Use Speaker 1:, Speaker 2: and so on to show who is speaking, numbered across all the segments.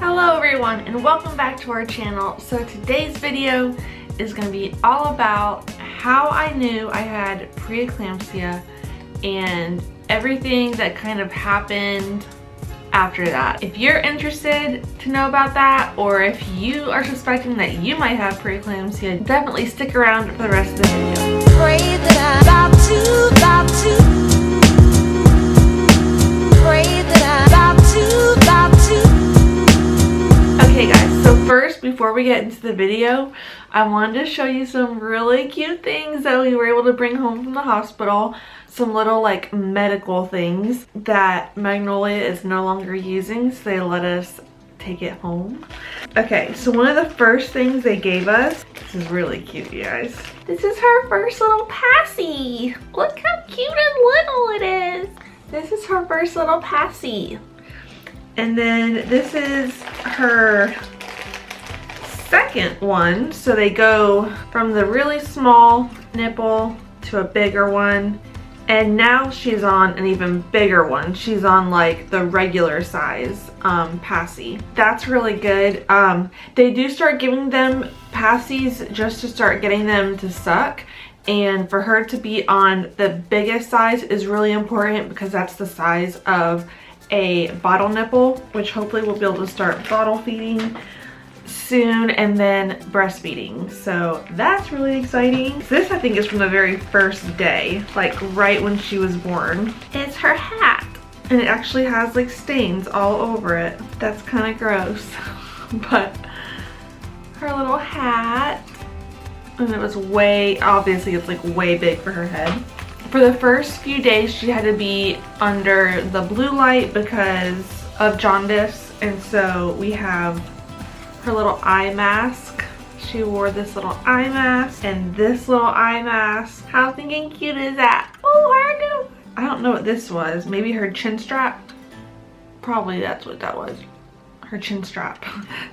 Speaker 1: Hello everyone and welcome back to our channel. So today's video is going to be all about how I knew I had preeclampsia and everything that kind of happened after that. If you're interested to know about that, or if you are suspecting that you might have preeclampsia, definitely stick around for the rest of the video.
Speaker 2: Pray that I'm about to pray that I'm about to.
Speaker 1: Okay guys, so first, before we get into the video, I wanted to show you some really cute things that we were able to bring home from the hospital. Some little like medical things that Magnolia is no longer using, so they let us take it home. Okay, so one of the first things they gave us, this is really cute, you guys. This is her first little passy. Look how cute and little it is. This is her first little passy. And then this is her second one. So they go from the really small nipple to a bigger one. And now she's on an even bigger one. She's on like the regular size passy. That's really good. They do start giving them passies just to start getting them to suck. And for her to be on the biggest size is really important because that's the size of a bottle nipple, which hopefully we'll be able to start bottle feeding soon and then breastfeeding. So that's really exciting. So this I think is from the very first day, like right when she was born. It's her hat and it actually has like stains all over it. That's kind of gross, but her little hat. And it was obviously it's like way big for her head. For the first few days she had to be under the blue light because of jaundice, and so we have her little eye mask. She wore this little eye mask and this little eye mask. How stinking cute is that? Oh, I don't know what this was. Maybe her chin strap? Probably that's what that was. Her chin strap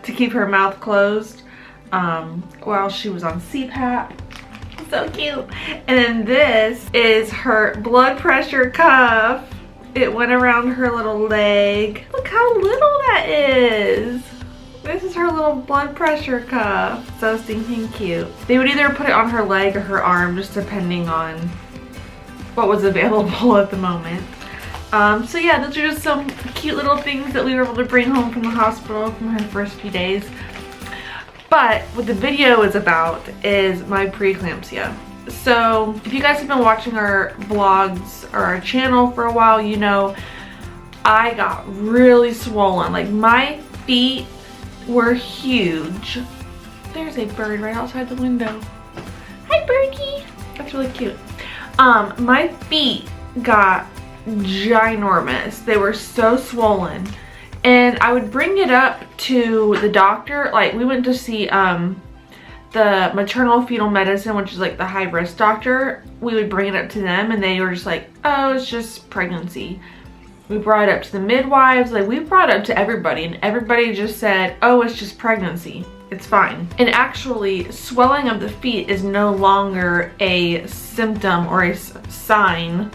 Speaker 1: to keep her mouth closed while she was on CPAP. So cute. And then this is her blood pressure cuff. It went around her little leg. Look how little that is. This is her little blood pressure cuff. So stinking cute. They would either put it on her leg or her arm, just depending on what was available at the moment. So yeah, those are just some cute little things that we were able to bring home from the hospital from her first few days. But what the video is about is my preeclampsia. So if you guys have been watching our vlogs or our channel for a while, you know I got really swollen. Like my feet were huge. There's a bird right outside the window. Hi birdie. That's really cute. My feet got ginormous. They were so swollen. And I would bring it up to the doctor. Like we went to see the maternal fetal medicine, which is like the high risk doctor. We would bring it up to them and they were just like, oh, it's just pregnancy. We brought it up to the midwives. Like we brought it up to everybody and everybody just said, oh, it's just pregnancy. It's fine. And actually swelling of the feet is no longer a symptom or a sign,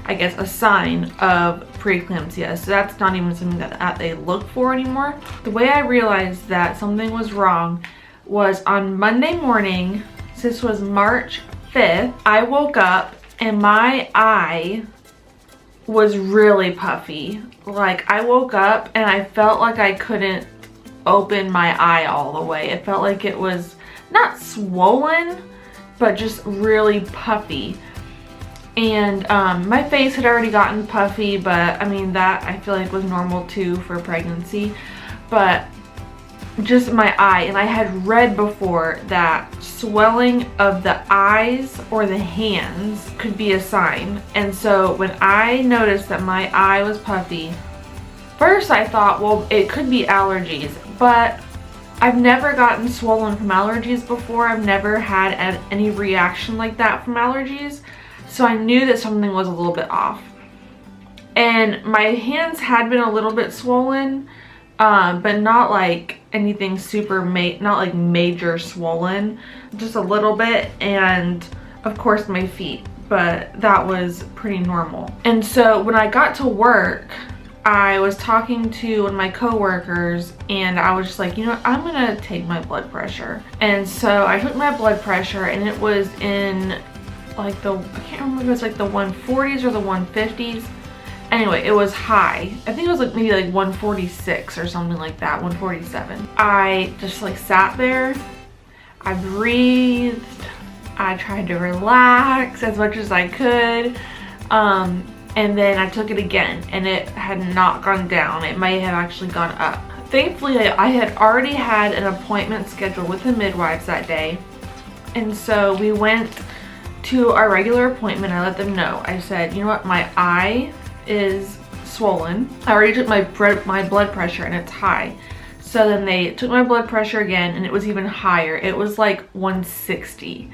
Speaker 1: I guess a sign of preeclampsia. So that's not even something that they look for anymore. The way I realized that something was wrong was on Monday morning. So this was March 5th. I woke up and my eye was really puffy. Like I woke up and I felt like I couldn't open my eye all the way. It felt like it was not swollen, but just really puffy. And my face had already gotten puffy, but I mean that I feel like was normal too for pregnancy. But just my eye, and I had read before that swelling of the eyes or the hands could be a sign. And so when I noticed that my eye was puffy, first I thought, well, it could be allergies, but I've never gotten swollen from allergies before. I've never had any reaction like that from allergies. So I knew that something was a little bit off. And my hands had been a little bit swollen, but not like anything super, not like major swollen, just a little bit. And of course my feet, but that was pretty normal. And so when I got to work, I was talking to one of my coworkers and I was just like, you know what, I'm gonna take my blood pressure. And so I took my blood pressure and it was in like I can't remember if it was like the 140s or the 150s. Anyway, it was high. I think it was like maybe like 146 or something like that, 147. I just like sat there, I breathed, I tried to relax as much as I could. And then I took it again and it had not gone down. It may have actually gone up. Thankfully, I had already had an appointment scheduled with the midwives that day. And so we went to our regular appointment. I let them know. I said, you know what, my eye is swollen. I already took my blood pressure and it's high. So then they took my blood pressure again and it was even higher. It was like 160.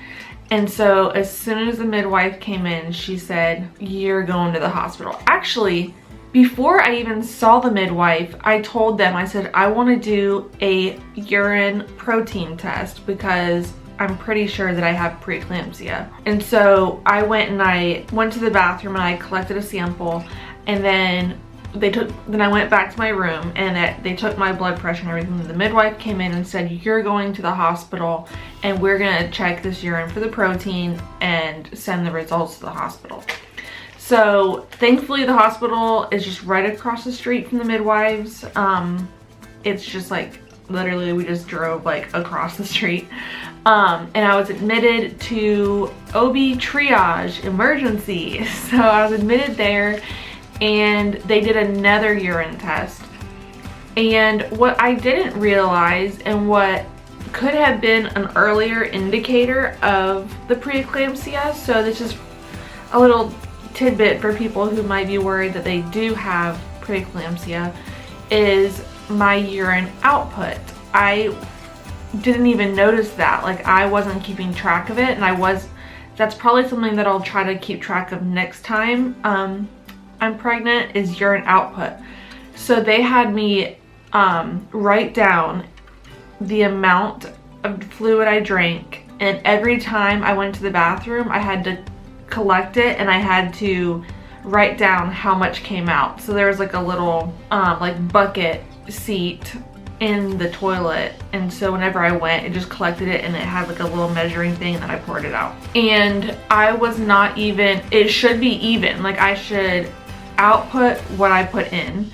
Speaker 1: And so as soon as the midwife came in, she said, you're going to the hospital. Actually, before I even saw the midwife, I told them, I said, I want to do a urine protein test because I'm pretty sure that I have preeclampsia. And so I went to the bathroom and I collected a sample, and then I went back to my room and they took my blood pressure and everything. The midwife came in and said, you're going to the hospital and we're gonna check this urine for the protein and send the results to the hospital. So thankfully the hospital is just right across the street from the midwives. It's just like literally we just drove like across the street. And I was admitted to OB triage emergency. So I was admitted there and they did another urine test. And what I didn't realize, and what could have been an earlier indicator of the preeclampsia, so this is a little tidbit for people who might be worried that they do have preeclampsia, is my urine output. I didn't even notice that. Like, I wasn't keeping track of it, and that's probably something that I'll try to keep track of next time I'm pregnant, is urine output. So they had me write down the amount of fluid I drank, and every time I went to the bathroom I had to collect it and I had to write down how much came out. So there was like a little like bucket seat in the toilet, and so whenever I went it just collected it and it had like a little measuring thing and I poured it out. And I was not even, it should be even, like I should output what I put in,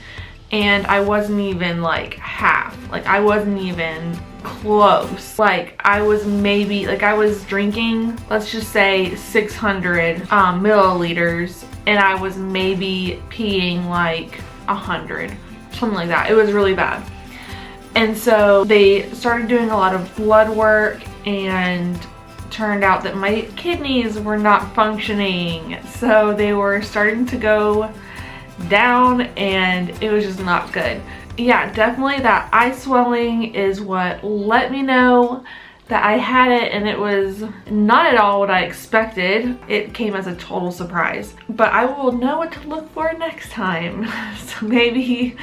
Speaker 1: and I wasn't even like half, like I wasn't even close. Like I was maybe, like I was drinking, let's just say 600 milliliters, and I was maybe peeing like 100, something like that. It was really bad. And so they started doing a lot of blood work, and turned out that my kidneys were not functioning. So they were starting to go down and it was just not good. Yeah, definitely that eye swelling is what let me know that I had it, and it was not at all what I expected. It came as a total surprise, but I will know what to look for next time. So maybe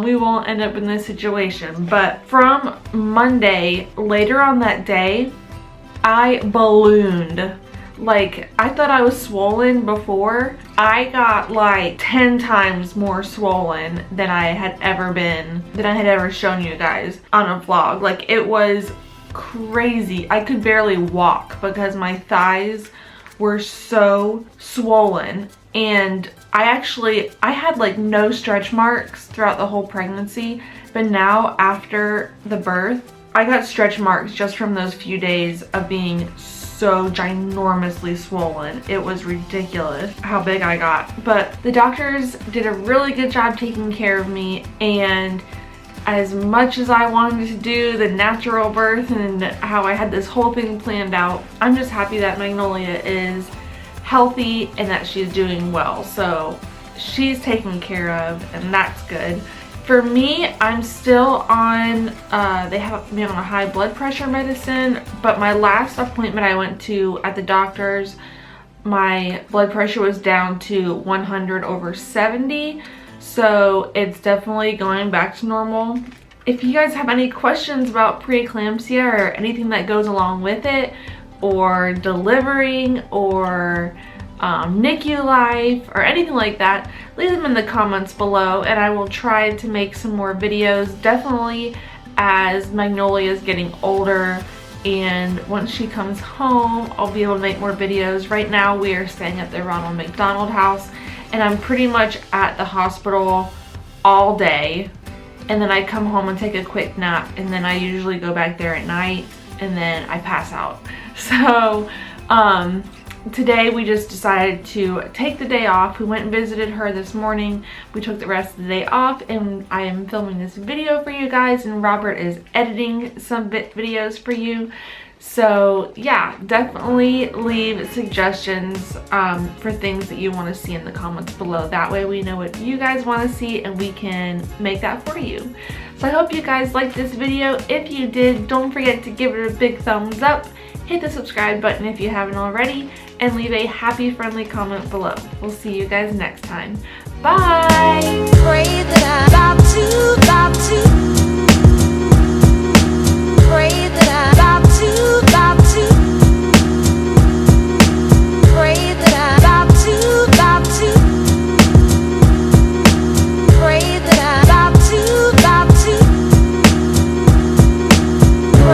Speaker 1: we won't end up in this situation. But from Monday, later on that day, I ballooned. Like, I thought I was swollen before. I got like 10 times more swollen than I had ever shown you guys on a vlog. Like, it was crazy. I could barely walk because my thighs were so swollen. And I had like no stretch marks throughout the whole pregnancy, but now after the birth, I got stretch marks just from those few days of being so ginormously swollen. It was ridiculous how big I got. But the doctors did a really good job taking care of me, and as much as I wanted to do the natural birth and how I had this whole thing planned out, I'm just happy that Magnolia is healthy and that she's doing well. So she's taken care of, and that's good. For me, I'm still on, they have me on a high blood pressure medicine, but my last appointment I went to at the doctor's, my blood pressure was down to 100/70, so it's definitely going back to normal. If you guys have any questions about preeclampsia or anything that goes along with it, or delivering, or NICU life or anything like that, leave them in the comments below and I will try to make some more videos, definitely as Magnolia is getting older, and once she comes home I'll be able to make more videos. Right now we are staying at the Ronald McDonald house and I'm pretty much at the hospital all day, and then I come home and take a quick nap, and then I usually go back there at night and then I pass out. So today we just decided to take the day off. We went and visited her this morning. We took the rest of the day off and I am filming this video for you guys, and Robert is editing some videos for you. So yeah, definitely leave suggestions for things that you want to see in the comments below. That way we know what you guys want to see and we can make that for you. So I hope you guys liked this video. If you did, don't forget to give it a big thumbs up. Hit the subscribe button if you haven't already, and leave a happy, friendly comment below. We'll see you guys next time. Bye!
Speaker 2: Pray that I'm about to